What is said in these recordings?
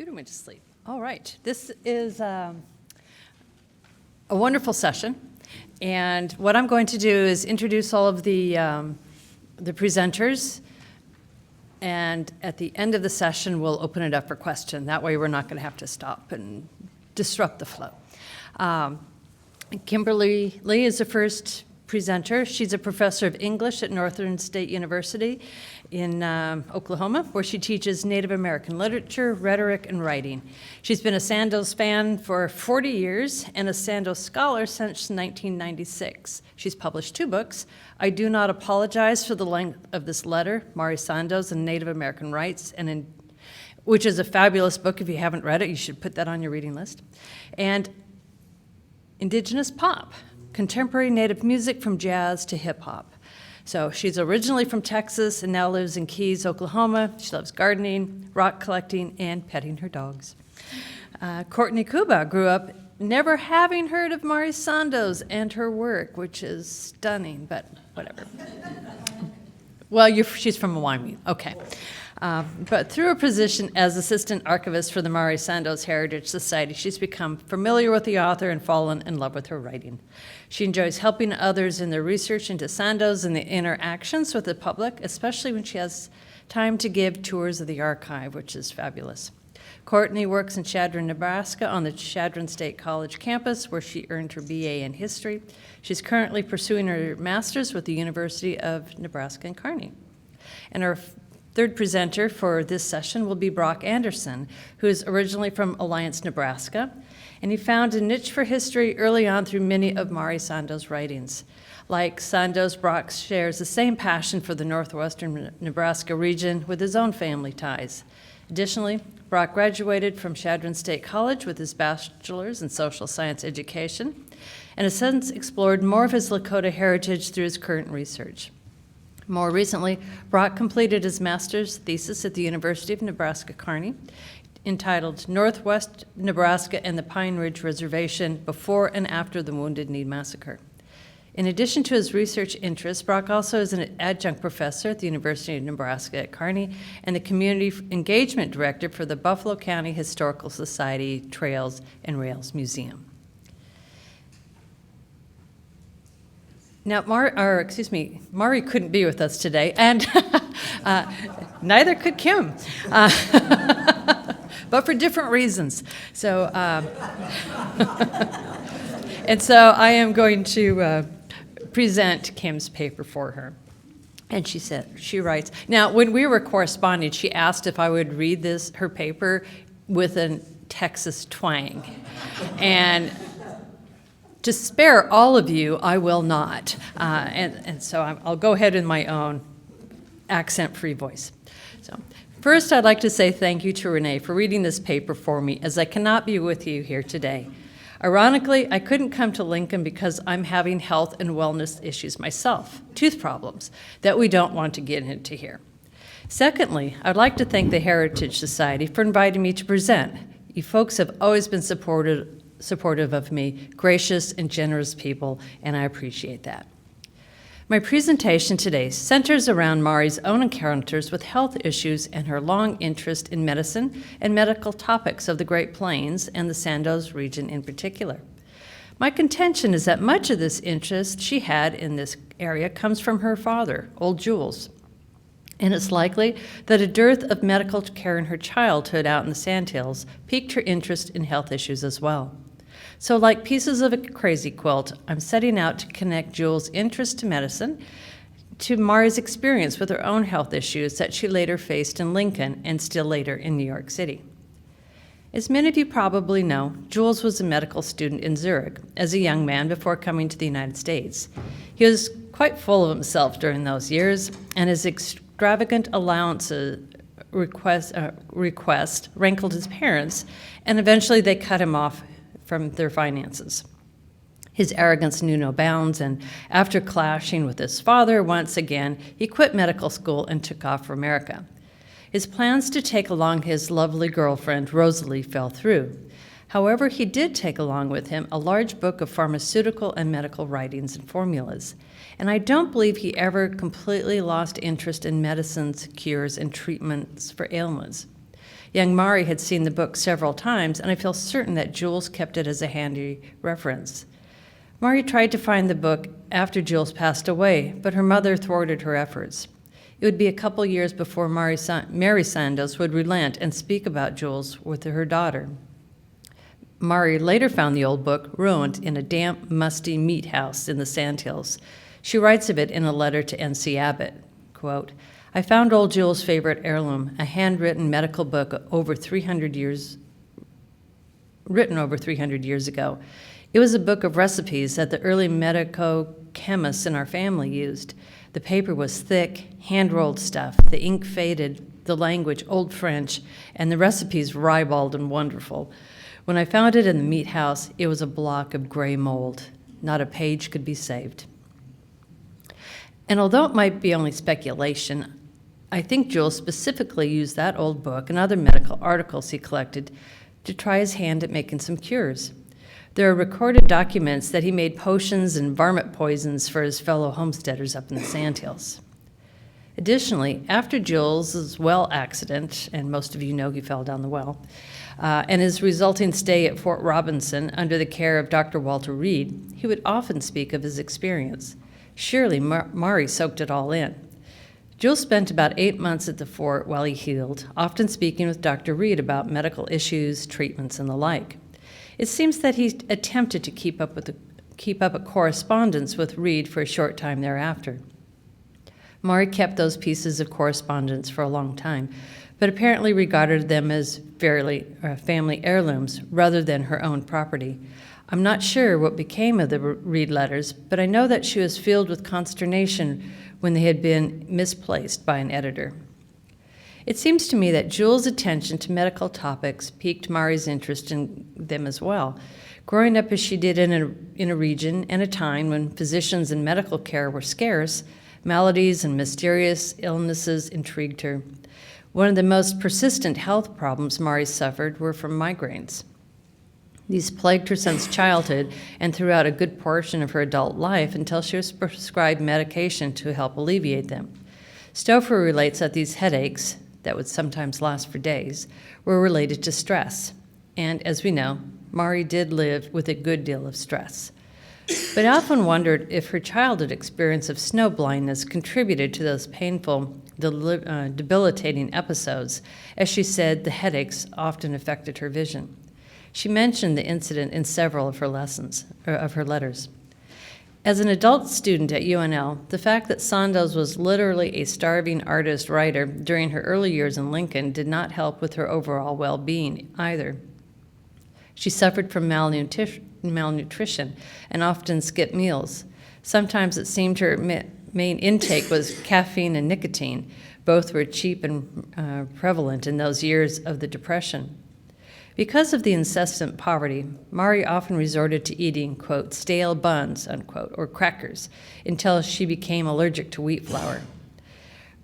computer went to sleep. All right, this is a wonderful session, and what I'm going to do is introduce all of the presenters, and at the end of the session, we'll open it up for question. That way, we're not going to have to stop and disrupt the flow. Kimberli Lee is the first presenter. She's a professor of English at Northern State University in Oklahoma, where she teaches Native American literature, rhetoric, and writing. She's been a Sandhills fan for 40 years and a Sandoz scholar since 1996. She's published 2 books, I Do Not Apologize for the Length of This Letter, Mari Sandoz and Native American Rights, which is a fabulous book. If you haven't read it, you should put that on your reading list. And Indigenous Pop, contemporary Native music from jazz to hip hop. So she's originally from Texas and now lives in Keys, Oklahoma. She loves gardening, rock collecting, and petting her dogs. Courtney Kuba grew up never having heard of Mari Sandoz and her work, which is stunning, but whatever. Well, she's from Wyoming, okay. But through her position as assistant archivist for the Mari Sandoz Heritage Society, she's become familiar with the author and fallen in love with her writing. She enjoys helping others in their research into Sandoz and the interactions with the public, especially when she has time to give tours of the archive, which is fabulous. Courtney works in Chadron, Nebraska on the Chadron State College campus, where she earned her BA in history. She's currently pursuing her master's with the University of Nebraska in Kearney. And our third presenter for this session will be Brock Anderson, who is originally from Alliance, Nebraska, and he found a niche for history early on through many of Mari Sandoz's writings. Like Sandoz, Brock shares the same passion for the Northwestern Nebraska region with his own family ties. Additionally, Brock graduated from Chadron State College with his bachelor's in social science education and has since explored more of his Lakota heritage through his current research. More recently, Brock completed his master's thesis at the University of Nebraska-Kearney, entitled Northwest Nebraska and the Pine Ridge Reservation Before and After the Wounded Knee Massacre. In addition to his research interests, Brock also is an adjunct professor at the University of Nebraska at Kearney and the Community Engagement Director for the Buffalo County Historical Society Trails and Rails Museum. Now, Mari couldn't be with us today, and neither could Kim, but for different reasons. So, and so I am going to present Kim's paper for her. And she writes, now, when we were corresponding, she asked if I would read her paper with a Texas twang. And to spare all of you, I will not. And so I'll go ahead in my own accent-free voice. So first, I'd like to say thank you to Renee for reading this paper for me, as I cannot be with you here today. Ironically, I couldn't come to Lincoln because I'm having health and wellness issues myself, tooth problems, that we don't want to get into here. Secondly, I'd like to thank the Heritage Society for inviting me to present. You folks have always been supportive of me, gracious and generous people, and I appreciate that. My presentation today centers around Mari's own encounters with health issues and her long interest in medicine and medical topics of the Great Plains and the Sandoz region in particular. My contention is that much of this interest she had in this area comes from her father, old Jules. And it's likely that a dearth of medical care in her childhood out in the Sandhills piqued her interest in health issues as well. So like pieces of a crazy quilt, I'm setting out to connect Jules' interest to medicine to Mari's experience with her own health issues that she later faced in Lincoln and still later in New York City. As many of you probably know, Jules was a medical student in Zurich as a young man before coming to the United States. He was quite full of himself during those years, and his extravagant allowances request rankled his parents, and eventually they cut him off from their finances. His arrogance knew no bounds, and after clashing with his father once again, he quit medical school and took off for America. His plans to take along his lovely girlfriend, Rosalie, fell through. However, he did take along with him a large book of pharmaceutical and medical writings and formulas, and I don't believe he ever completely lost interest in medicines, cures, and treatments for ailments. Young Mari had seen the book several times, and I feel certain that Jules kept it as a handy reference. Mari tried to find the book after Jules passed away, but her mother thwarted her efforts. It would be a couple years before Mari Sandoz would relent and speak about Jules with her daughter. Mari later found the old book ruined in a damp, musty meat house in the Sandhills. She writes of it in a letter to N.C. Abbott, quote, "I found old Jules' favorite heirloom, a handwritten medical book written over 300 years ago. It was a book of recipes that the early medico-chemists in our family used. The paper was thick, hand-rolled stuff, the ink faded, the language old French, and the recipes ribald and wonderful. When I found it in the meat house, it was a block of gray mold. Not a page could be saved." And although it might be only speculation, I think Jules specifically used that old book and other medical articles he collected to try his hand at making some cures. There are recorded documents that he made potions and varmint poisons for his fellow homesteaders up in the Sandhills. Additionally, after Jules' well accident, and most of you know he fell down the well, and his resulting stay at Fort Robinson under the care of Dr. Walter Reed, he would often speak of his experience. Surely Mari soaked it all in. Jules spent about 8 months at the fort while he healed, often speaking with Dr. Reed about medical issues, treatments, and the like. It seems that he attempted to keep up a correspondence with Reed for a short time thereafter. Mari kept those pieces of correspondence for a long time, but apparently regarded them as family heirlooms rather than her own property. I'm not sure what became of the Reed letters, but I know that she was filled with consternation when they had been misplaced by an editor. It seems to me that Jules' attention to medical topics piqued Mari's interest in them as well. Growing up as she did in a region and a time when physicians and medical care were scarce, maladies and mysterious illnesses intrigued her. One of the most persistent health problems Mari suffered were from migraines. These plagued her since childhood and throughout a good portion of her adult life until she was prescribed medication to help alleviate them. Stouffer relates that these headaches, that would sometimes last for days, were related to stress. And as we know, Mari did live with a good deal of stress. But I often wondered if her childhood experience of snow blindness contributed to those painful, debilitating episodes. As she said, the headaches often affected her vision. She mentioned the incident in several of her letters. As an adult student at UNL, the fact that Sandoz was literally a starving artist-writer during her early years in Lincoln did not help with her overall well-being either. She suffered from malnutrition and often skipped meals. Sometimes it seemed her main intake was caffeine and nicotine. Both were cheap and prevalent in those years of the Depression. Because of the incessant poverty, Mari often resorted to eating, quote, stale buns, unquote, or crackers, until she became allergic to wheat flour.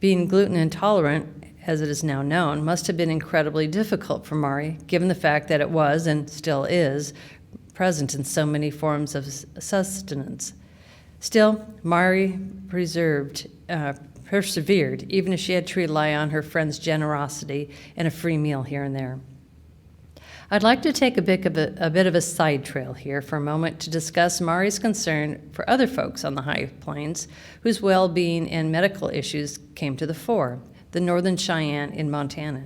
Being gluten intolerant, as it is now known, must have been incredibly difficult for Mari, given the fact that it was, and still is, present in so many forms of sustenance. Still, Mari persevered, even if she had to rely on her friends' generosity and a free meal here and there. I'd like to take a bit of a side trail here for a moment to discuss Mari's concern for other folks on the High Plains whose well-being and medical issues came to the fore, the Northern Cheyenne in Montana.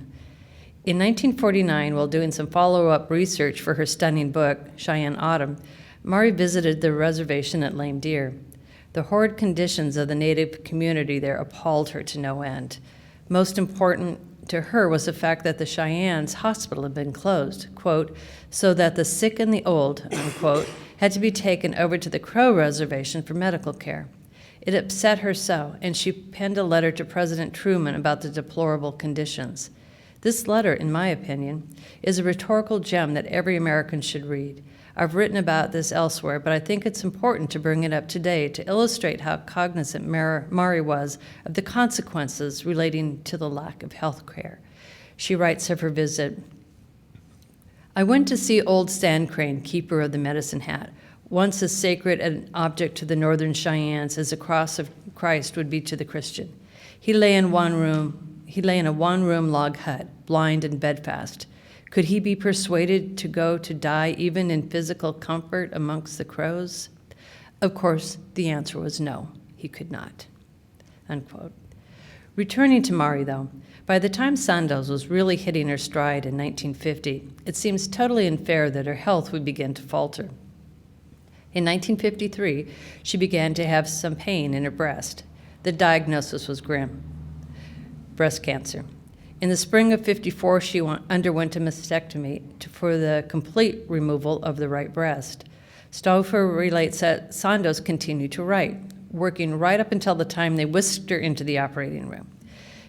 In 1949, while doing some follow-up research for her stunning book, Cheyenne Autumn, Mari visited the reservation at Lame Deer. The horrid conditions of the native community there appalled her to no end. Most important to her was the fact that the Cheyennes hospital had been closed, quote, so that the sick and the old, unquote, had to be taken over to the Crow Reservation for medical care. It upset her so, and she penned a letter to President Truman about the deplorable conditions. This letter, in my opinion, is a rhetorical gem that every American should read. I've written about this elsewhere, but I think it's important to bring it up today to illustrate how cognizant Mari was of the consequences relating to the lack of health care. She writes of her visit, I went to see old Sand Crane, keeper of the medicine hat, once as sacred an object to the Northern Cheyennes as the cross of Christ would be to the Christian. He lay in one room He lay in a one-room log hut, blind and bedfast. Could he be persuaded to go to die even in physical comfort amongst the crows? Of course, the answer was no, he could not." Unquote. Returning to Mari, though, by the time Sandoz was really hitting her stride in 1950, it seems totally unfair that her health would begin to falter. In 1953, she began to have some pain in her breast. The diagnosis was grim: breast cancer. In the spring of '54, she underwent a mastectomy for the complete removal of the right breast. Stauffer relates that Sandoz continued to write, working right up until the time they whisked her into the operating room.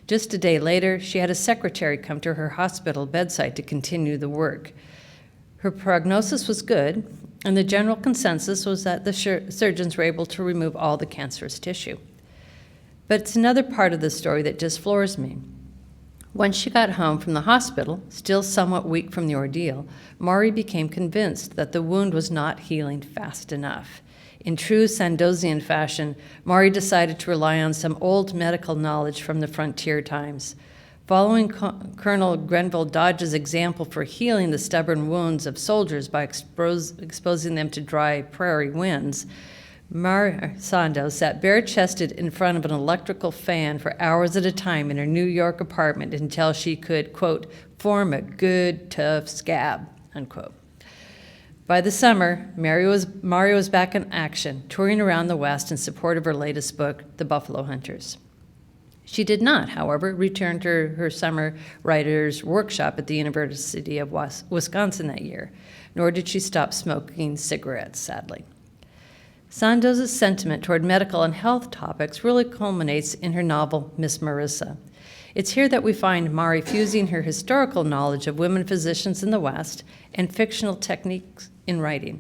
Just a day later, she had a secretary come to her hospital bedside to continue the work. Her prognosis was good, and the general consensus was that the surgeons were able to remove all the cancerous tissue. But it's another part of the story that just floors me. When she got home from the hospital, still somewhat weak from the ordeal, Mari became convinced that the wound was not healing fast enough. In true Sandozian fashion, Mari decided to rely on some old medical knowledge from the frontier times. Following Colonel Grenville Dodge's example for healing the stubborn wounds of soldiers by exposing them to dry prairie winds, Mari Sandoz sat bare-chested in front of an electrical fan for hours at a time in her New York apartment until she could, quote, "form a good, tough scab," unquote. By the summer, Mari was back in action, touring around the West in support of her latest book, The Buffalo Hunters. She did not, however, return to her summer writer's workshop at the University of Wisconsin that year, nor did she stop smoking cigarettes, sadly. Sandoz's sentiment toward medical and health topics really culminates in her novel, Miss Marissa. It's here that we find Mari fusing her historical knowledge of women physicians in the West and fictional techniques in writing.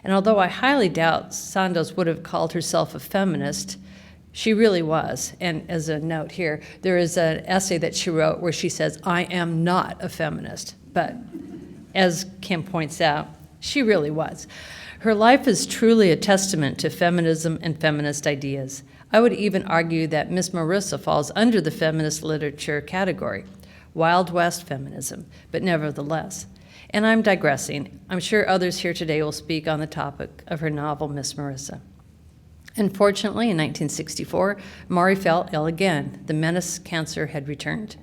And although I highly doubt Sandoz would have called herself a feminist, she really was. And as a note here, there is an essay that she wrote where she says, "I am not a feminist." But as Kim points out, she really was. Her life is truly a testament to feminism and feminist ideas. I would even argue that Miss Marissa falls under the feminist literature category, Wild West feminism, but nevertheless. And I'm digressing. I'm sure others here today will speak on the topic of her novel, Miss Marissa. Unfortunately, in 1964, Mari fell ill again. The menace cancer had returned.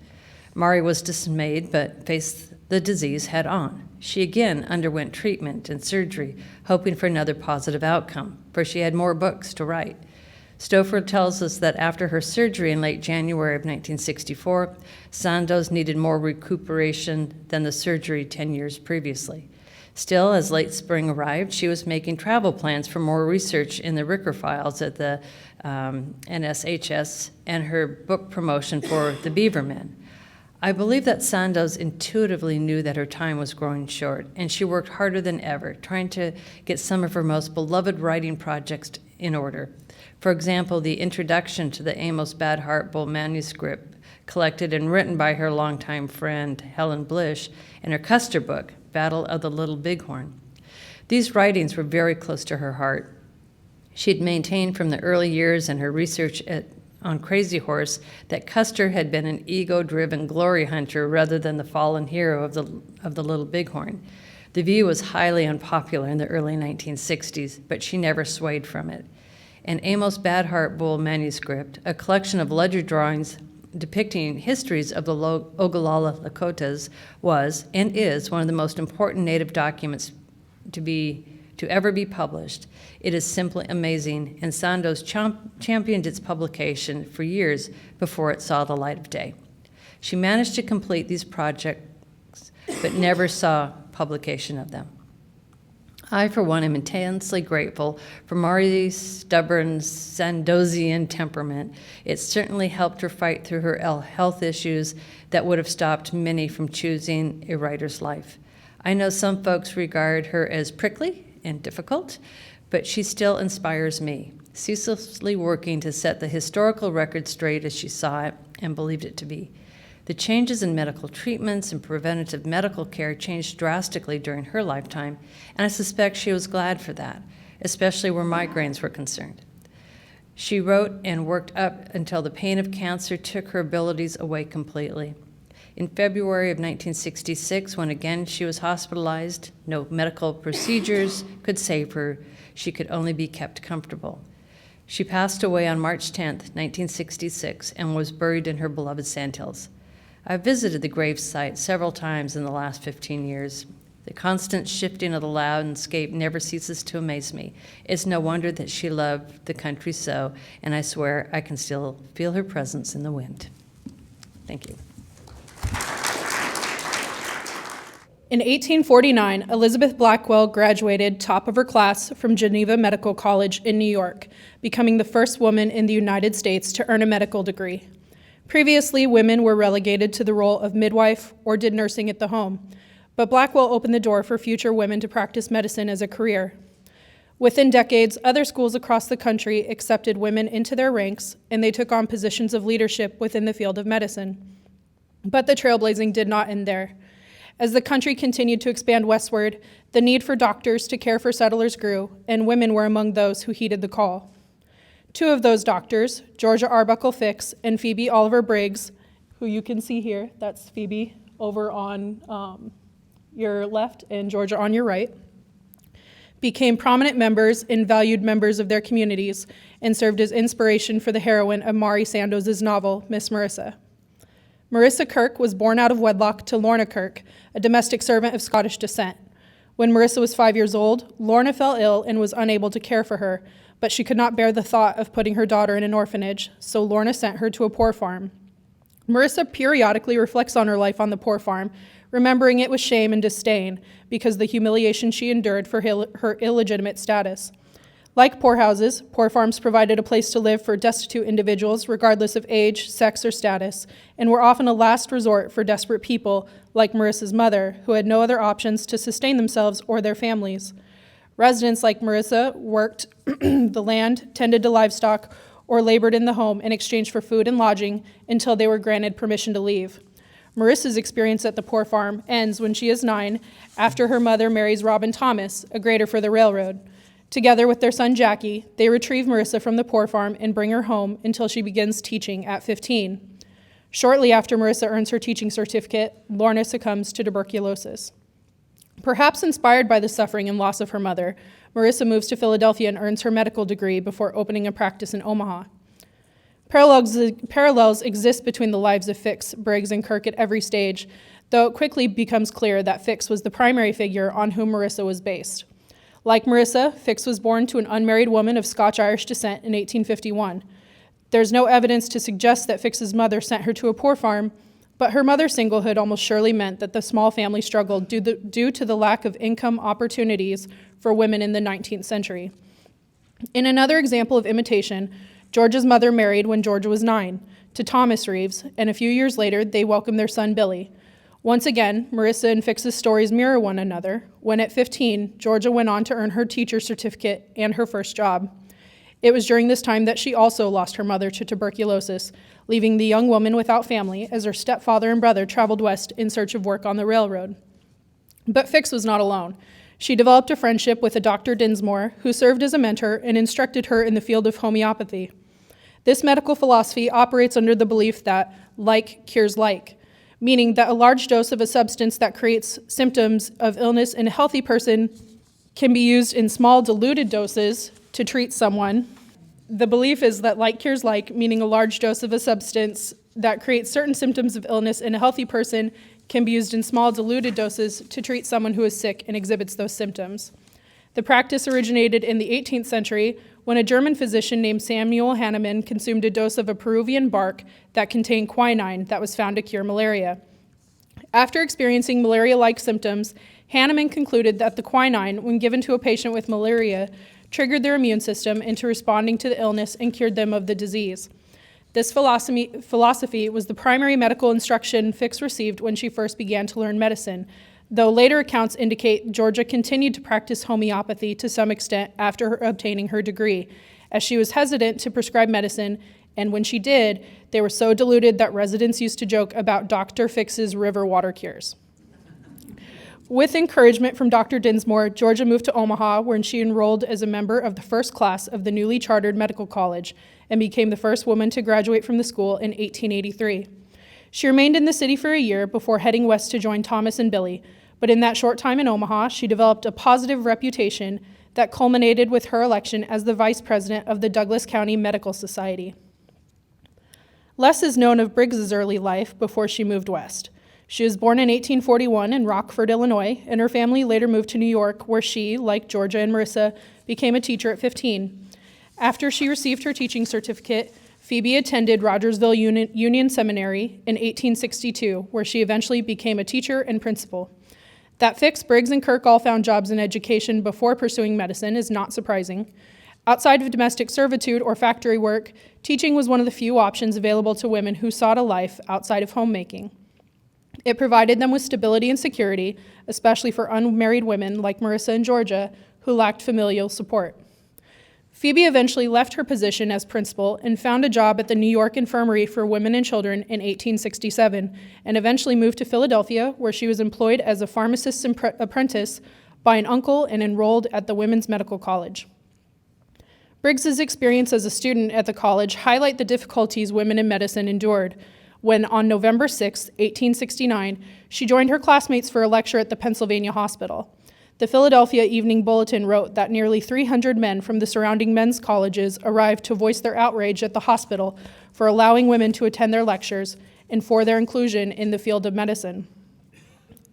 Mari was dismayed, but faced the disease head on. She again underwent treatment and surgery, hoping for another positive outcome, for she had more books to write. Stauffer tells us that after her surgery in late January of 1964, Sandoz needed more recuperation than the surgery 10 years previously. Still, as late spring arrived, she was making travel plans for more research in the Ricker files at the NSHS and her book promotion for The Beavermen. I believe that Sandoz intuitively knew that her time was growing short, and she worked harder than ever, trying to get some of her most beloved writing projects in order. For example, the introduction to the Amos Bad Hartbull manuscript, collected and written by her longtime friend Helen Blish, and her Custer book, Battle of the Little Bighorn. These writings were very close to her heart. She had maintained from the early years in her research on Crazy Horse that Custer had been an ego-driven glory hunter rather than the fallen hero of the Little Bighorn. The view was highly unpopular in the early 1960s, but she never swayed from it. And Amos Bad Hartbull manuscript, a collection of ledger drawings depicting histories of the Ogallala Lakotas, was and is one of the most important Native documents to ever be published. It is simply amazing, and Sandoz championed its publication for years before it saw the light of day. She managed to complete these projects, but never saw publication of them. I, for one, am intensely grateful for Mari's stubborn Sandozian temperament. It certainly helped her fight through her health issues that would have stopped many from choosing a writer's life. I know some folks regard her as prickly and difficult, but she still inspires me, ceaselessly working to set the historical record straight as she saw it and believed it to be. The changes in medical treatments and preventative medical care changed drastically during her lifetime, and I suspect she was glad for that, especially where migraines were concerned. She wrote and worked up until the pain of cancer took her abilities away completely. In February of 1966, when again she was hospitalized, no medical procedures could save her. She could only be kept comfortable. She passed away on March 10, 1966, and was buried in her beloved Sandhills. I've visited the grave site several times in the last 15 years. The constant shifting of the landscape never ceases to amaze me. It's no wonder that she loved the country so, and I swear I can still feel her presence in the wind. Thank you. In 1849, Elizabeth Blackwell graduated top of her class from Geneva Medical College in New York, becoming the first woman in the United States to earn a medical degree. Previously, women were relegated to the role of midwife or did nursing at the home, but Blackwell opened the door for future women to practice medicine as a career. Within decades, other schools across the country accepted women into their ranks, and they took on positions of leadership within the field of medicine. But the trailblazing did not end there. As the country continued to expand westward, the need for doctors to care for settlers grew, and women were among those who heeded the call. Two of those doctors, Georgia Arbuckle Fix and Phoebe Oliver Briggs, who you can see here, that's Phoebe over on your left and Georgia on your right, became prominent members and valued members of their communities and served as inspiration for the heroine of Mari Sandoz's novel, Miss Marissa. Marissa Kirk was born out of wedlock to Lorna Kirk, a domestic servant of Scottish descent. When Marissa was 5 years old, Lorna fell ill and was unable to care for her, but she could not bear the thought of putting her daughter in an orphanage, so Lorna sent her to a poor farm. Marissa periodically reflects on her life on the poor farm, remembering it with shame and disdain because the humiliation she endured for her illegitimate status. Like poorhouses, poor farms provided a place to live for destitute individuals regardless of age, sex, or status, and were often a last resort for desperate people like Marissa's mother, who had no other options to sustain themselves or their families. Residents like Marissa worked the land, tended to livestock, or labored in the home in exchange for food and lodging until they were granted permission to leave. Marissa's experience at the poor farm ends when she is 9, after her mother marries Robin Thomas, a grader for the railroad. Together with their son Jackie, they retrieve Marissa from the poor farm and bring her home until she begins teaching at 15. Shortly after Marissa earns her teaching certificate, Lorna succumbs to tuberculosis. Perhaps inspired by the suffering and loss of her mother, Marissa moves to Philadelphia and earns her medical degree before opening a practice in Omaha. Parallels exist between the lives of Fix, Briggs, and Kirk at every stage, though it quickly becomes clear that Fix was the primary figure on whom Marissa was based. Like Marissa, Fix was born to an unmarried woman of Scotch-Irish descent in 1851. There's no evidence to suggest that Fix's mother sent her to a poor farm, but her mother's singlehood almost surely meant that the small family struggled due to the lack of income opportunities for women in the 19th century. In another example of imitation, Georgia's mother married when Georgia was 9 to Thomas Reeves, and a few years later, they welcomed their son Billy. Once again, Marissa and Fix's stories mirror one another, when at 15, Georgia went on to earn her teacher's certificate and her first job. It was during this time that she also lost her mother to tuberculosis, leaving the young woman without family as her stepfather and brother traveled west in search of work on the railroad. But Fix was not alone. She developed a friendship with a Dr. Dinsmore, who served as a mentor and instructed her in the field of homeopathy. This medical philosophy operates under the belief that like cures like, meaning that a large dose of a substance that creates symptoms of illness in a healthy person can be used in small diluted doses to treat someone. The belief is that like cures like, meaning a large dose of a substance that creates certain symptoms of illness in a healthy person can be used in small diluted doses to treat someone who is sick and exhibits those symptoms. The practice originated in the 18th century when a German physician named Samuel Hahnemann consumed a dose of a Peruvian bark that contained quinine that was found to cure malaria. After experiencing malaria-like symptoms, Hahnemann concluded that the quinine, when given to a patient with malaria, triggered their immune system into responding to the illness and cured them of the disease. This philosophy was the primary medical instruction Fix received when she first began to learn medicine, though later accounts indicate Georgia continued to practice homeopathy to some extent after obtaining her degree, as she was hesitant to prescribe medicine, and when she did, they were so diluted that residents used to joke about Dr. Fix's river water cures. With encouragement from Dr. Dinsmore, Georgia moved to Omaha, where she enrolled as a member of the first class of the newly chartered medical college and became the first woman to graduate from the school in 1883. She remained in the city for a year before heading west to join Thomas and Billy, but in that short time in Omaha, she developed a positive reputation that culminated with her election as the vice president of the Douglas County Medical Society. Less is known of Briggs's early life before she moved west. She was born in 1841 in Rockford, Illinois, and her family later moved to New York, where she, like Georgia and Marissa, became a teacher at 15. After she received her teaching certificate, Phoebe attended Rogersville Union Seminary in 1862, where she eventually became a teacher and principal. That Fix, Briggs, and Kirk all found jobs in education before pursuing medicine is not surprising. Outside of domestic servitude or factory work, teaching was one of the few options available to women who sought a life outside of homemaking. It provided them with stability and security, especially for unmarried women like Marissa and Georgia, who lacked familial support. Phoebe eventually left her position as principal and found a job at the New York Infirmary for Women and Children in 1867, and eventually moved to Philadelphia, where she was employed as a pharmacist's apprentice by an uncle and enrolled at the Women's Medical College. Briggs's experience as a student at the college highlight the difficulties women in medicine endured when, on November 6, 1869, she joined her classmates for a lecture at the Pennsylvania Hospital. The Philadelphia Evening Bulletin wrote that nearly 300 men from the surrounding men's colleges arrived to voice their outrage at the hospital for allowing women to attend their lectures and for their inclusion in the field of medicine.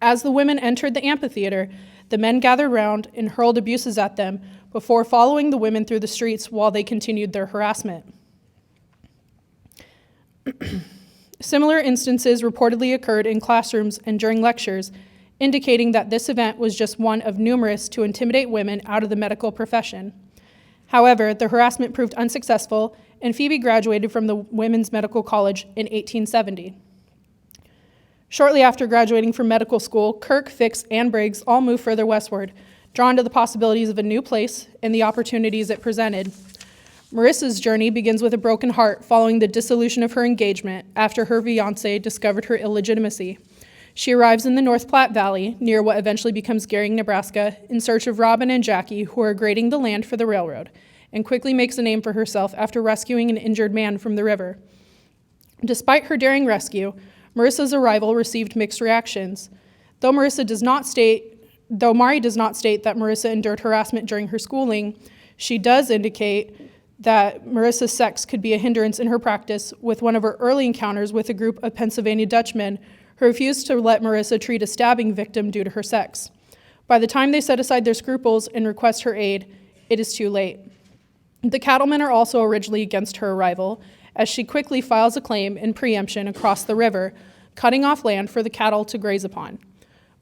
As the women entered the amphitheater, the men gathered round and hurled abuses at them before following the women through the streets while they continued their harassment. Similar instances reportedly occurred in classrooms and during lectures, indicating that this event was just one of numerous to intimidate women out of the medical profession. However, the harassment proved unsuccessful, and Phoebe graduated from the Women's Medical College in 1870. Shortly after graduating from medical school, Kirk, Fix, and Briggs all moved further westward, drawn to the possibilities of a new place and the opportunities it presented. Marissa's journey begins with a broken heart following the dissolution of her engagement after her fiancé discovered her illegitimacy. She arrives in the North Platte Valley, near what eventually becomes Gering, Nebraska, in search of Robin and Jackie, who are grading the land for the railroad, and quickly makes a name for herself after rescuing an injured man from the river. Despite her daring rescue, Marissa's arrival received mixed reactions. Though Mari does not state that Marissa endured harassment during her schooling, she does indicate that Marissa's sex could be a hindrance in her practice, with one of her early encounters with a group of Pennsylvania Dutchmen who refused to let Marissa treat a stabbing victim due to her sex. By the time they set aside their scruples and request her aid, it is too late. The cattlemen are also originally against her arrival, as she quickly files a claim in preemption across the river, cutting off land for the cattle to graze upon.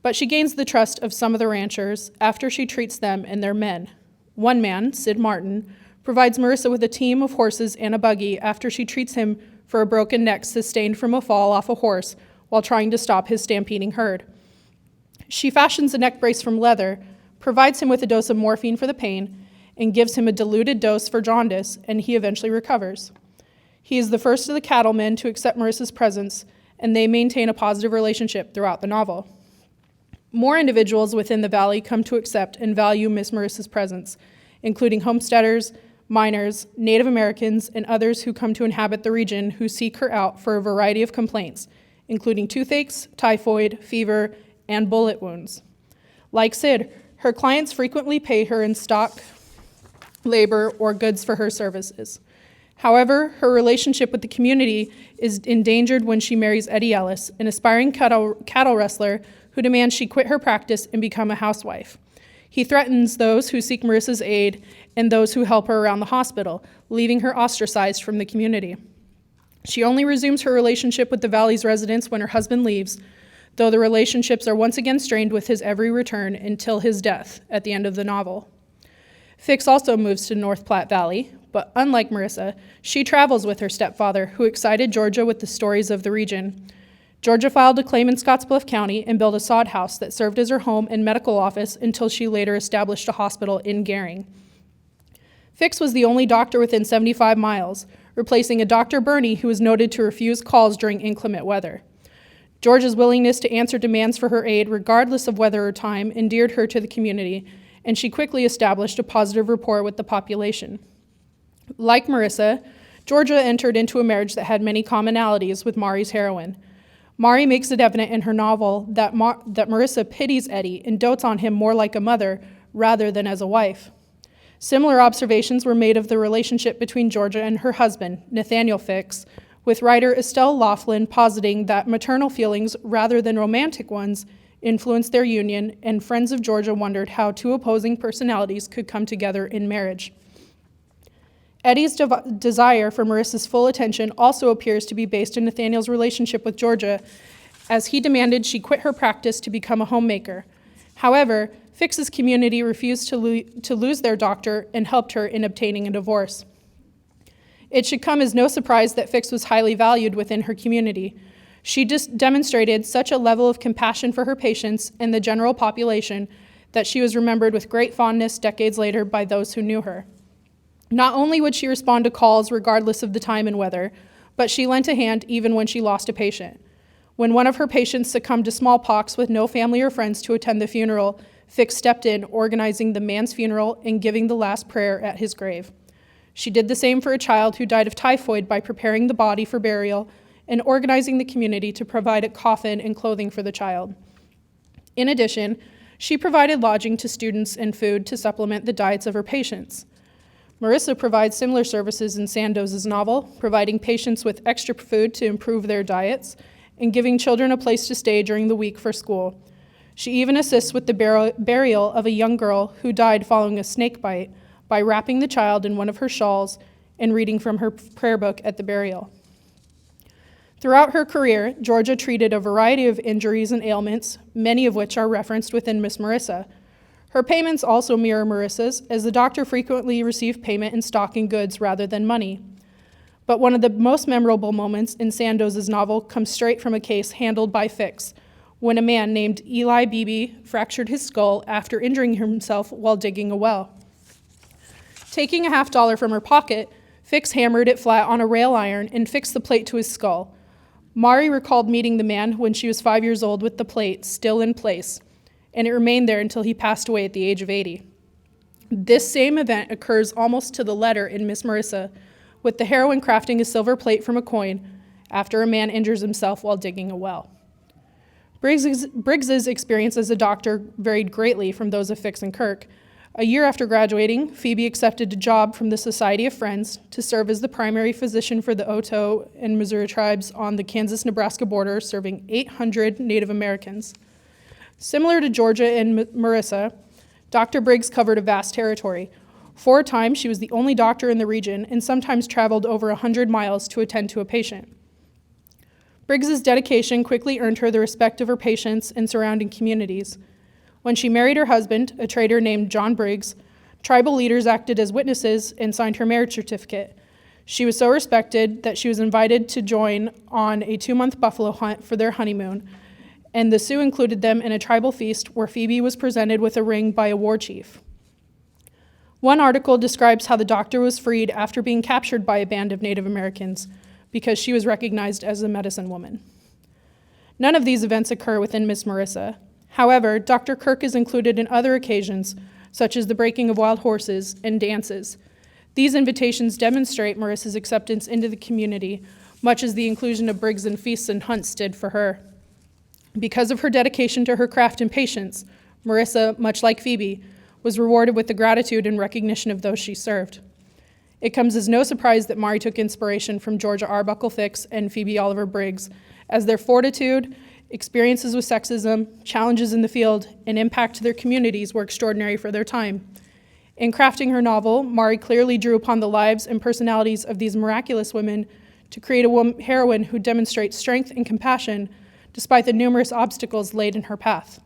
But she gains the trust of some of the ranchers after she treats them and their men. One man, Sid Martin, provides Marissa with a team of horses and a buggy after she treats him for a broken neck sustained from a fall off a horse while trying to stop his stampeding herd. She fashions a neck brace from leather, provides him with a dose of morphine for the pain, and gives him a diluted dose for jaundice, and he eventually recovers. He is the first of the cattlemen to accept Marissa's presence, and they maintain a positive relationship throughout the novel. More individuals within the valley come to accept and value Miss Marissa's presence, including homesteaders, miners, Native Americans, and others who come to inhabit the region who seek her out for a variety of complaints, including toothaches, typhoid, fever, and bullet wounds. Like Sid, her clients frequently pay her in stock, labor, or goods for her services. However, her relationship with the community is endangered when she marries Eddie Ellis, an aspiring cattle wrestler who demands she quit her practice and become a housewife. He threatens those who seek Marissa's aid and those who help her around the hospital, leaving her ostracized from the community. She only resumes her relationship with the valley's residents when her husband leaves, though the relationships are once again strained with his every return until his death at the end of the novel. Fix also moves to North Platte Valley, but unlike Marissa, she travels with her stepfather, who excited Georgia with the stories of the region. Georgia filed a claim in Scottsbluff County and built a sod house that served as her home and medical office until she later established a hospital in Gering. Fix was the only doctor within 75 miles, replacing a Dr. Burney who was noted to refuse calls during inclement weather. Georgia's willingness to answer demands for her aid, regardless of weather or time, endeared her to the community, and she quickly established a positive rapport with the population. Like Marissa, Georgia entered into a marriage that had many commonalities with Mari's heroine. Mari makes it evident in her novel that Marissa pities Eddie and dotes on him more like a mother rather than as a wife. Similar observations were made of the relationship between Georgia and her husband, Nathaniel Fix, with writer Estelle Laughlin positing that maternal feelings rather than romantic ones influenced their union, and friends of Georgia wondered how two opposing personalities could come together in marriage. Eddie's desire for Marissa's full attention also appears to be based in Nathaniel's relationship with Georgia, as he demanded she quit her practice to become a homemaker. However, Fix's community refused to lose their doctor and helped her in obtaining a divorce. It should come as no surprise that Fix was highly valued within her community. She just demonstrated such a level of compassion for her patients and the general population that she was remembered with great fondness decades later by those who knew her. Not only would she respond to calls regardless of the time and weather, but she lent a hand even when she lost a patient. When one of her patients succumbed to smallpox with no family or friends to attend the funeral, Fix stepped in, organizing the man's funeral and giving the last prayer at his grave. She did the same for a child who died of typhoid by preparing the body for burial and organizing the community to provide a coffin and clothing for the child. In addition, she provided lodging to students and food to supplement the diets of her patients. Marissa provides similar services in Sandoz's novel, providing patients with extra food to improve their diets and giving children a place to stay during the week for school. She even assists with the burial of a young girl who died following a snake bite by wrapping the child in one of her shawls and reading from her prayer book at the burial. Throughout her career, Georgia treated a variety of injuries and ailments, many of which are referenced within Miss Marissa. Her payments also mirror Marissa's, as the doctor frequently received payment in stock and goods rather than money. But one of the most memorable moments in Sandoz's novel comes straight from a case handled by Fix, when a man named Eli Beebe fractured his skull after injuring himself while digging a well. Taking a $50 from her pocket, Fix hammered it flat on a rail iron and fixed the plate to his skull. Mari recalled meeting the man when she was 5 years old with the plate still in place, and it remained there until he passed away at the age of 80. This same event occurs almost to the letter in Miss Marissa, with the heroine crafting a silver plate from a coin after a man injures himself while digging a well. Briggs's experience as a doctor varied greatly from those of Fix and Kirk. A year after graduating, Phoebe accepted a job from the Society of Friends to serve as the primary physician for the Oto and Missouri tribes on the Kansas-Nebraska border, serving 800 Native Americans. Similar to Georgia and Marissa, Dr. Briggs covered a vast territory. 4 times, she was the only doctor in the region and sometimes traveled over 100 miles to attend to a patient. Briggs's dedication quickly earned her the respect of her patients and surrounding communities. When she married her husband, a trader named John Briggs, tribal leaders acted as witnesses and signed her marriage certificate. She was so respected that she was invited to join on a 2-month buffalo hunt for their honeymoon, and the Sioux included them in a tribal feast where Phoebe was presented with a ring by a war chief. One article describes how the doctor was freed after being captured by a band of Native Americans because she was recognized as a medicine woman. None of these events occur within Miss Marissa. However, Dr. Kirk is included in other occasions, such as the breaking of wild horses and dances. These invitations demonstrate Marissa's acceptance into the community, much as the inclusion of Briggs in feasts and hunts did for her. Because of her dedication to her craft and patience, Marissa, much like Phoebe, was rewarded with the gratitude and recognition of those she served. It comes as no surprise that Mari took inspiration from Georgia Arbuckle Fix and Phoebe Oliver Briggs, as their fortitude, experiences with sexism, challenges in the field, and impact to their communities were extraordinary for their time. In crafting her novel, Mari clearly drew upon the lives and personalities of these miraculous women to create a heroine who demonstrates strength and compassion despite the numerous obstacles laid in her path.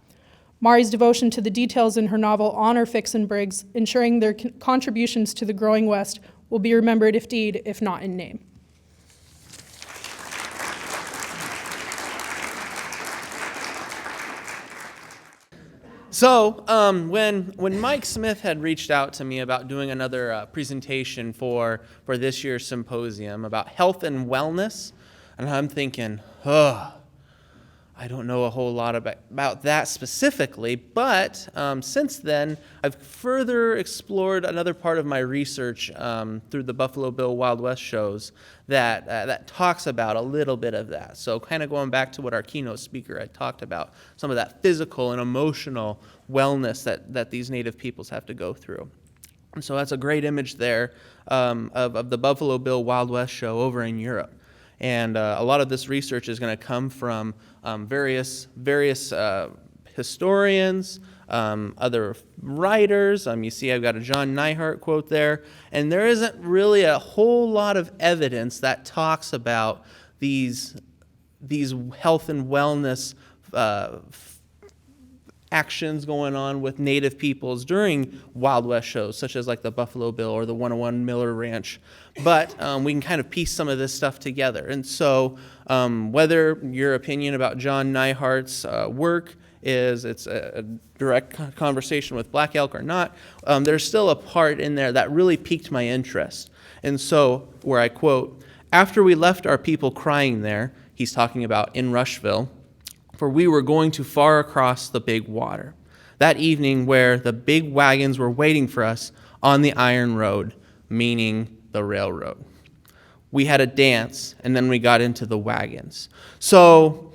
Mari's devotion to the details in her novel honor Fix and Briggs, ensuring their contributions to the growing West will be remembered if deed, if not in name. So when Mike Smith had reached out to me about doing another presentation for this year's symposium about health and wellness, and I'm thinking, I don't know a whole lot about that specifically, but since then, I've further explored another part of my research through the Buffalo Bill Wild West shows that talks about a little bit of that. So kind of going back to what our keynote speaker had talked about, some of that physical and emotional wellness that these Native peoples have to go through. And so that's a great image there of the Buffalo Bill Wild West show over in Europe. And a lot of this research is going to come from various historians, other writers. You see I've got a John Neihart quote there. And there isn't really a whole lot of evidence that talks about these health and wellness actions going on with Native peoples during Wild West shows, such as like the Buffalo Bill or the 101 Miller Ranch. But we can kind of piece some of this stuff together. And so whether your opinion about John Neihart's work it's a direct conversation with Black Elk or not, there's still a part in there that really piqued my interest. And so, where I quote, "After we left our people crying there," he's talking about in Rushville, "for we were going too far across the big water. That evening where the big wagons were waiting for us on the iron road," meaning the railroad. "We had a dance, and then we got into the wagons." So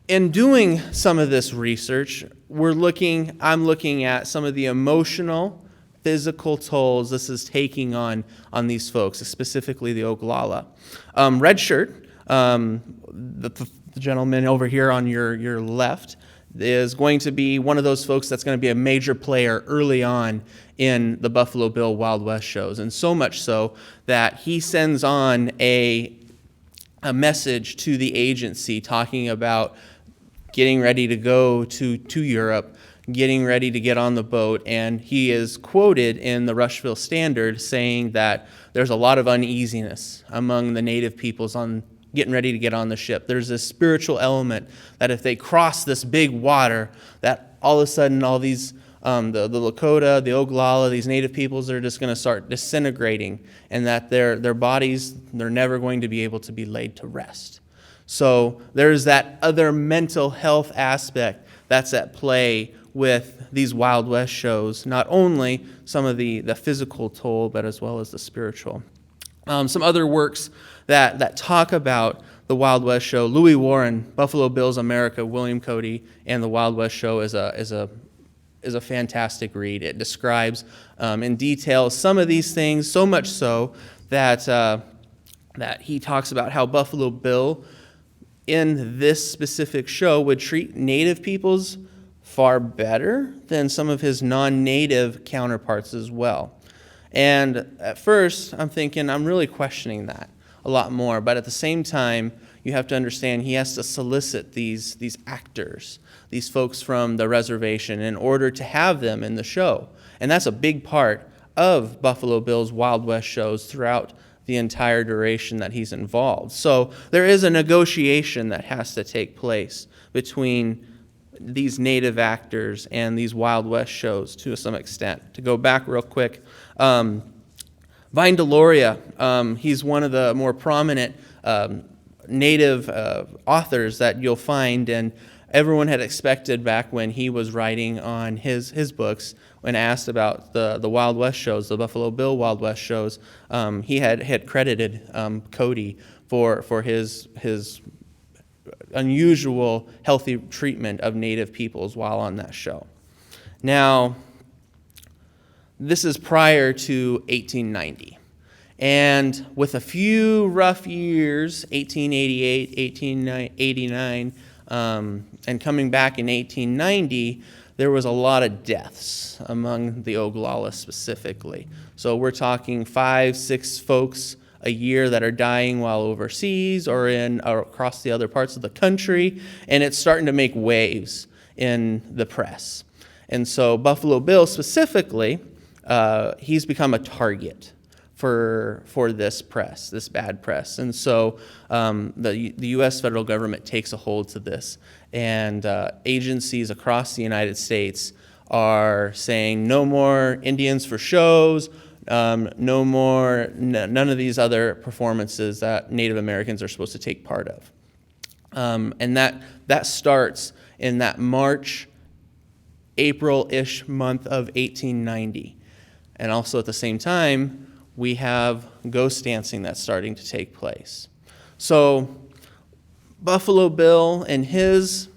in doing some of this research, I'm looking at some of the emotional, physical tolls this is taking on these folks, specifically the Oglala. Red Shirt, the gentleman over here on your left, is going to be one of those folks that's going to be a major player early on in the Buffalo Bill Wild West shows, and so much so that he sends on a message to the agency talking about getting ready to go to Europe, getting ready to get on the boat, and he is quoted in the Rushville Standard saying that there's a lot of uneasiness among the Native peoples on getting ready to get on the ship. There's this spiritual element that if they cross this big water, that all of a sudden all these, the Lakota, the Oglala, these Native peoples are just going to start disintegrating, and that their bodies, they're never going to be able to be laid to rest. So there's that other mental health aspect that's at play with these Wild West shows, not only some of the physical toll, but as well as the spiritual. Some other works that talk about the Wild West show: Louis Warren, Buffalo Bills America, William Cody, and the Wild West show is a fantastic read. It describes in detail some of these things, so much so that he talks about how Buffalo Bill in this specific show would treat Native peoples far better than some of his non-Native counterparts as well. And at first, I'm thinking, I'm really questioning that a lot more. But at the same time, you have to understand he has to solicit these actors, these folks from the reservation, in order to have them in the show. And that's a big part of Buffalo Bill's Wild West shows throughout the entire duration that he's involved. So there is a negotiation that has to take place between these Native actors and these Wild West shows to some extent. To go back real quick, Vine Deloria, he's one of the more prominent Native authors that you'll find, and everyone had expected back when he was writing on his books, when asked about the Wild West shows, the Buffalo Bill Wild West shows, he had credited Cody for his unusual healthy treatment of Native peoples while on that show. Now, this is prior to 1890. And with a few rough years, 1888, 1889, and coming back in 1890, there was a lot of deaths among the Oglala specifically. So we're talking 5-6 folks a year that are dying while overseas or across the other parts of the country, and it's starting to make waves in the press. And so Buffalo Bill specifically, he's become a target for this press, this bad press. And so the U.S. federal government takes a hold to this, and agencies across the United States are saying no more Indians for shows, none of these other performances that Native Americans are supposed to take part of. And that starts in that March, April-ish month of 1890. And also at the same time, we have ghost dancing that's starting to take place. So Buffalo Bill and his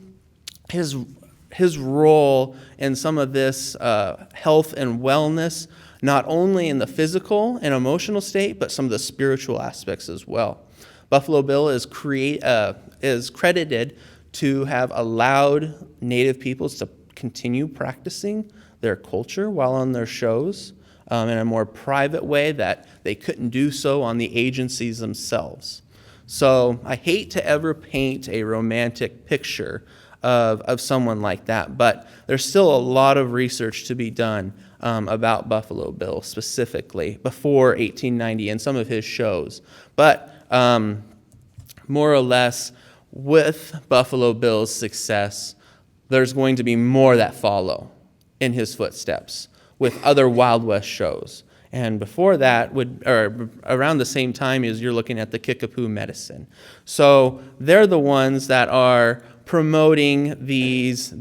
role in some of this health and wellness, not only in the physical and emotional state, but some of the spiritual aspects as well. Buffalo Bill is credited to have allowed Native peoples to continue practicing their culture while on their shows in a more private way that they couldn't do so on the agencies themselves. So I hate to ever paint a romantic picture of someone like that, but there's still a lot of research to be done about Buffalo Bill specifically before 1890 and some of his shows. But more or less, with Buffalo Bill's success, there's going to be more that follow in his footsteps with other Wild West shows. And before that, around the same time as you're looking at the Kickapoo medicine. So they're the ones that are promoting these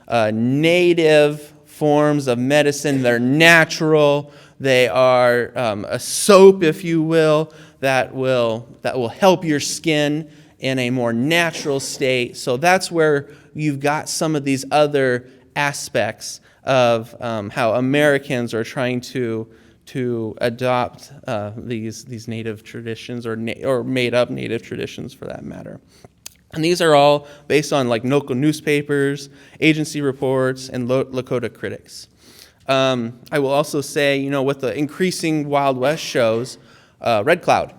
native forms of medicine. They're natural. They are a soap, if you will, that will help your skin in a more natural state. So that's where you've got some of these other aspects of how Americans are trying to adopt these native traditions or made up native traditions for that matter. And these are all based on like local newspapers, agency reports, and Lakota critics. I will also say, with the increasing Wild West shows, Red Cloud,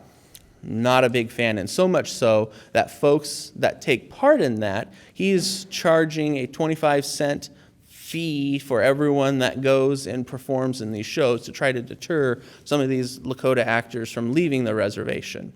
not a big fan, and so much so that folks that take part in that, he's charging a 25-cent fee for everyone that goes and performs in these shows to try to deter some of these Lakota actors from leaving the reservation.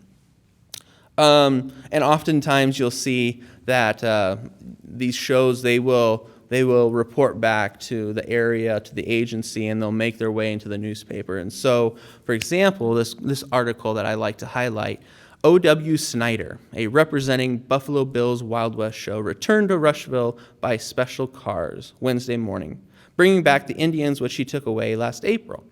And oftentimes you'll see that these shows, they will report back to the area, to the agency, and they'll make their way into the newspaper. And so, for example, this article that I like to highlight, O.W. Snyder, a representing Buffalo Bill's Wild West show, returned to Rushville by special cars Wednesday morning, bringing back the Indians which he took away last April.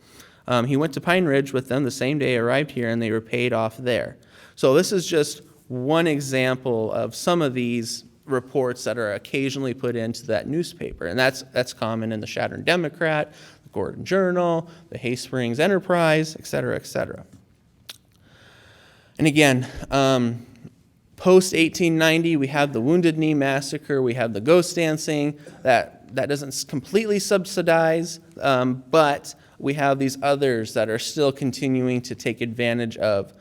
He went to Pine Ridge with them the same day, arrived here, and they were paid off there. So this is just one example of some of these reports that are occasionally put into that newspaper, and that's common in the Chadron Democrat, the Gordon Journal, the Hay Springs Enterprise, et cetera, et cetera. And again, post-1890, we have the Wounded Knee Massacre, we have the ghost dancing, that doesn't completely subsidize, but we have these others that are still continuing to take advantage of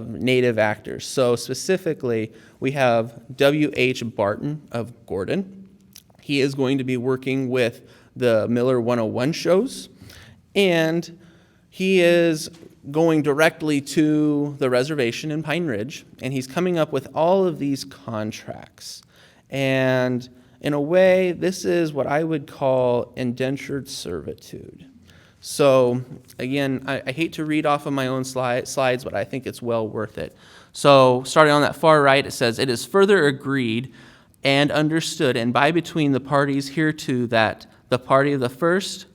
Native actors. So specifically, we have W.H. Barton of Gordon. He is going to be working with the Miller 101 shows, and he is going directly to the reservation in Pine Ridge, and he's coming up with all of these contracts. And in a way, this is what I would call indentured servitude. So again, I hate to read off of my own slides, but I think it's well worth it. So starting on that far right, it says, "It is further agreed and understood and by between the parties hereto that the party of the first,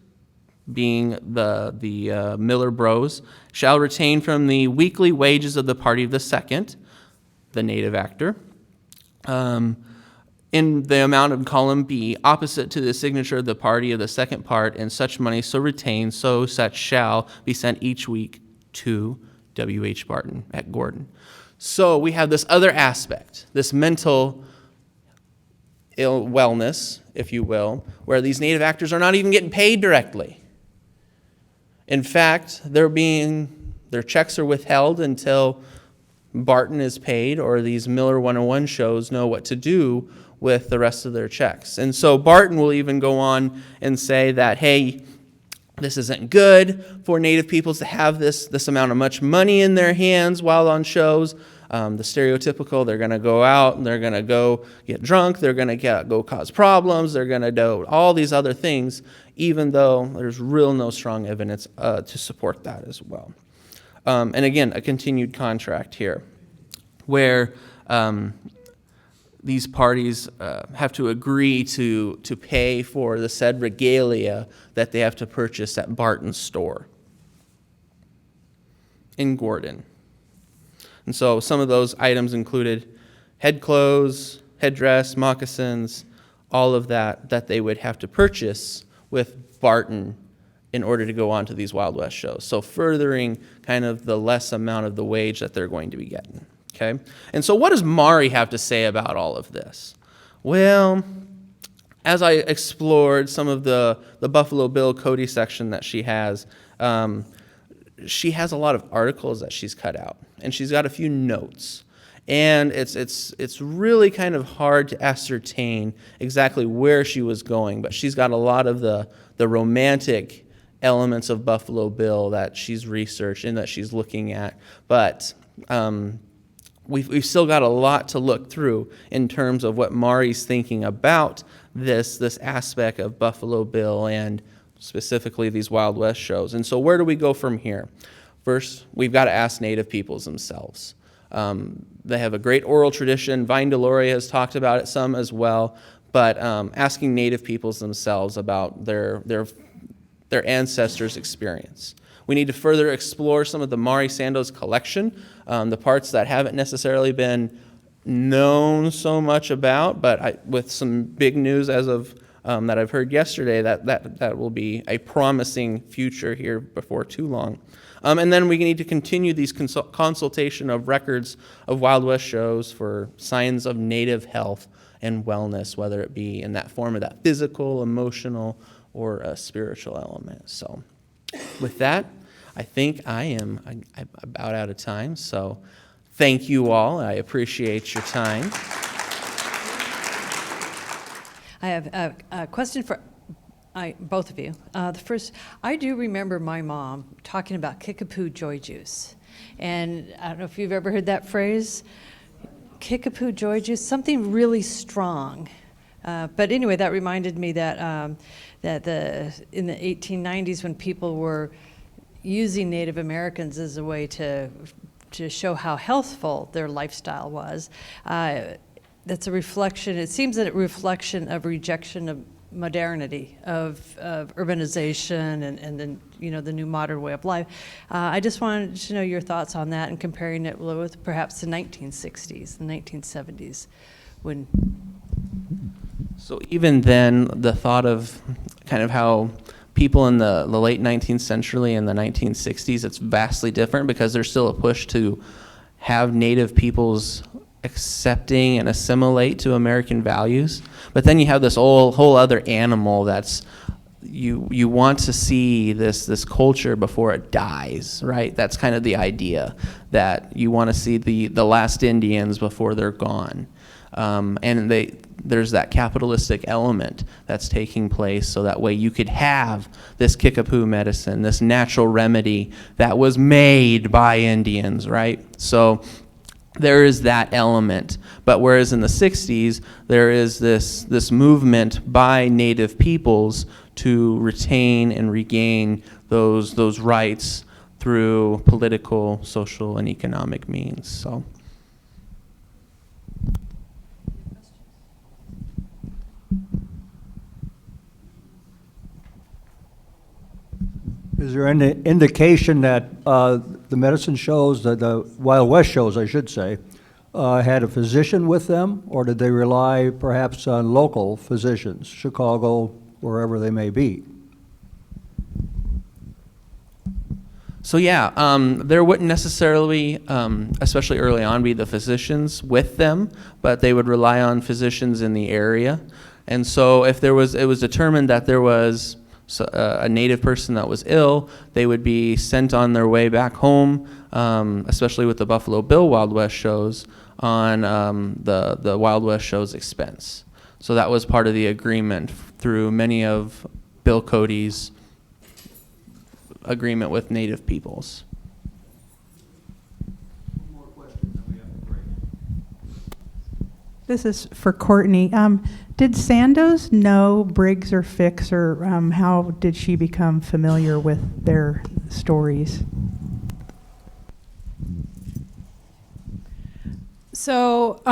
being the Miller Bros, shall retain from the weekly wages of the party of the second, the native actor, in the amount of column B, opposite to the signature of the party of the second part, and such money so retained, so such shall be sent each week to W.H. Barton at Gordon." So we have this other aspect, this mental wellness, if you will, where these native actors are not even getting paid directly. In fact, their checks are withheld until Barton is paid, or these Miller 101 shows know what to do with the rest of their checks. And so Barton will even go on and say that, hey, this isn't good for Native peoples to have this amount of much money in their hands while on shows. The stereotypical, they're going to go out and they're going to go get drunk, they're going to go cause problems, they're going to do all these other things, even though there's no strong evidence to support that as well. And again, a continued contract here where these parties have to agree to pay for the said regalia that they have to purchase at Barton's store in Gordon. And so some of those items included head clothes, headdress, moccasins, all of that they would have to purchase with Barton in order to go on to these Wild West shows. So furthering kind of the less amount of the wage that they're going to be getting. Okay? And so what does Mari have to say about all of this? Well, as I explored some of the Buffalo Bill Cody section that she has a lot of articles that she's cut out, and she's got a few notes. And it's really kind of hard to ascertain exactly where she was going, but she's got a lot of the romantic elements of Buffalo Bill that she's researched and that she's looking at. But we've still got a lot to look through in terms of what Mari's thinking about this aspect of Buffalo Bill and specifically these Wild West shows. And so where do we go from here? First, we've got to ask Native peoples themselves. They have a great oral tradition. Vine Deloria has talked about it some as well, but asking Native peoples themselves about their ancestors' experience. We need to further explore some of the Mari Sandoz collection, the parts that haven't necessarily been known so much about, but with some big news as of that I've heard yesterday, that will be a promising future here before too long. And then we need to continue these consultation of records of Wild West shows for signs of Native health and wellness, whether it be in that form of that physical, emotional, or a spiritual element. So with that, I think I'm about out of time. So thank you all. I appreciate your time. I have a question for both of you. The first, I do remember my mom talking about Kickapoo joy juice. And I don't know if you've ever heard that phrase, Kickapoo joy juice, something really strong. But anyway, that reminded me that in the 1890s when people were using Native Americans as a way to show how healthful their lifestyle was, that's a reflection, it seems that a reflection of rejection of modernity, of urbanization and then, the new modern way of life. I just wanted to know your thoughts on that and comparing it with perhaps the 1960s, the 1970s, when... So even then, the thought of kind of how people in the late 19th century and the 1960s, it's vastly different because there's still a push to have Native peoples accepting and assimilate to American values. But then you have this whole other animal that's, you want to see this culture before it dies, right? That's kind of the idea, that you want to see the last Indians before they're gone. And there's that capitalistic element that's taking place, so that way you could have this Kickapoo medicine, this natural remedy that was made by Indians, right? So there is that element. But whereas in the 60s, there is this movement by Native peoples to retain and regain those rights through political, social, and economic means. So. Is there any indication that the medicine shows, the Wild West shows, I should say, had a physician with them, or did they rely perhaps on local physicians, Chicago, wherever they may be? So yeah, there wouldn't necessarily, especially early on, be the physicians with them, but they would rely on physicians in the area. And so if it was determined that there was a Native person that was ill, they would be sent on their way back home, especially with the Buffalo Bill Wild West shows, on the Wild West show's expense. So that was part of the agreement through many of Bill Cody's agreement with Native peoples. This is for Courtney. Did Sandoz know Briggs or Fix, or how did she become familiar with their stories? So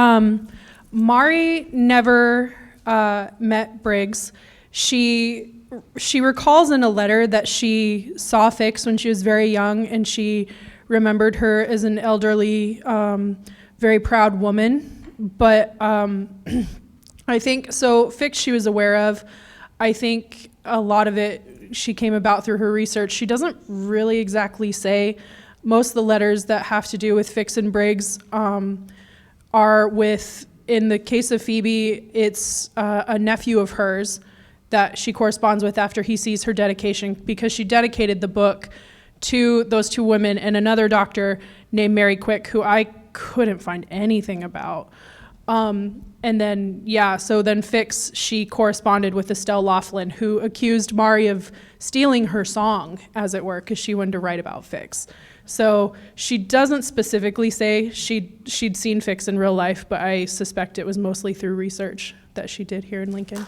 Mari never met Briggs. She recalls in a letter that she saw Fix when she was very young, and she remembered her as an elderly, very proud woman. But I think, so Fix she was aware of. I think a lot of it, she came about through her research. She doesn't really exactly say. Most of the letters that have to do with Fix and Briggs are with, in the case of Phoebe, it's a nephew of hers that she corresponds with after he sees her dedication, because she dedicated the book to those two women and another doctor named Mary Quick, who I couldn't find anything about. And then, so then Fix, she corresponded with Estelle Laughlin, who accused Mari of stealing her song, as it were, because she wanted to write about Fix. So she doesn't specifically say she'd seen Fix in real life, but I suspect it was mostly through research that she did here in Lincoln.